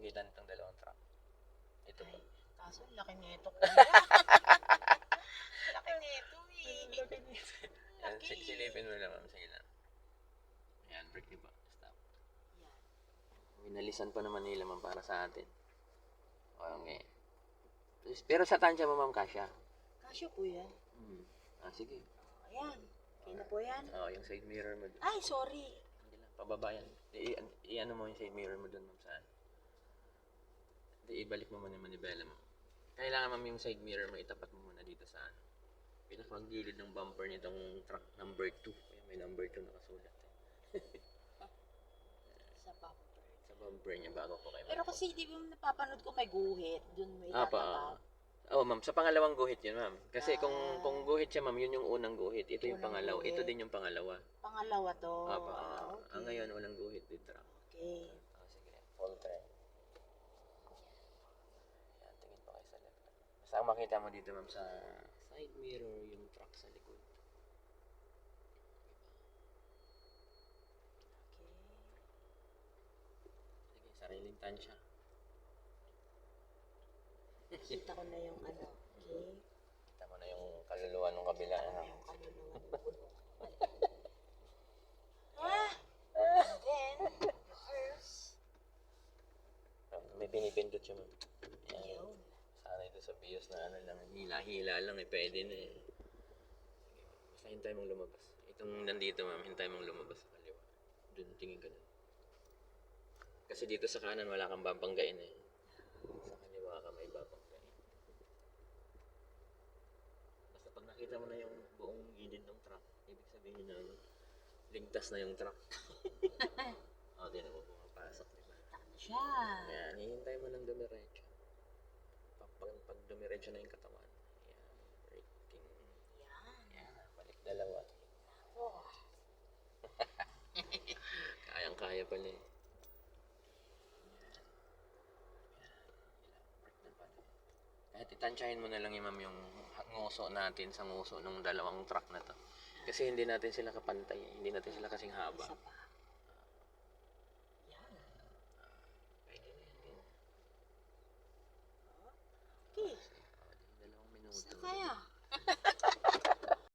pagitan nitong dalawang truck. Ito ba? Kaso, laki nito. Laki nito eh. Yan, silipin mo na ma'am. Sige lang. Ayan, break di ba? Stop. Yan. Winalisan pa naman nila ma'am para sa atin. Okay. Pero sa tansya mo ma'am, kasya. Kasyo po yan. Sige. Ayan. Okay na po yan. Oo, yung side mirror mo. Ay, sorry. Hindi lang, pababa yan. I-ano mo yung side mirror mo dun ma'am saan. Ibalik mo muna yung manibela mo. Kailangan ma'am yung side mirror mo, itapat mo muna dito sa ano. Pinakagilid ng bumper nitong truck number 2. Kaya may number 2 nakasulat. Sa bumper. Sa bumper niya bago ko kayo. Pero kasi di ba napapanood ko may guhit. Dun may tatapat. Oo ma'am, sa pangalawang guhit yun ma'am. Kasi kung guhit siya ma'am, yun yung unang guhit. Ito yung pangalawa. Ito din yung pangalawa. Pangalawa to. Okay. Ngayon, unang guhit din truck. Okay. Sige, full try. Yan, tingin pa kayo sa left. Basta ang makita mo dito ma'am sa side mirror, yung truck sa likod. Sige, sariling tansya. Kita ko na yung ano. Okay. Kita mo na yung kaluluwa ng kabila. Ano? Yung kaluluwa. Then, first. May pinipindot siya ma'am. Yan. Yun. Sana ito sa BIOS na ano lang, hila-hila lang pwede na eh. Basta hintay mong lumabas. Itong nandito ma'am, hintay mong lumabas sa kaliwa. Doon tingin ka na. Kasi dito sa kanan wala kang babanggain eh. Sa kaliwa ka may babanggain. Basta pag nakita mo na yung buong gilid ng truck, ibig sabihin na ano, ligtas na yung truck. Di na mo pumapasok, diba? Siya. Ayan, hihintay mo ng dumiretso. Pag dumiretso na yung katawan. Ayan, braking. Yan. Ayan, balik dalawa. Oh. Kayang-kaya pala eh. Kahit itansyahin mo na lang yung ma'am yung nguso natin sa nguso ng dalawang truck na to. Kasi hindi natin sila kapantay. Hindi natin sila kasing haba. Isa pa. Yan. Pwede na yan. Okay. Dalawang minuto. Basta kaya.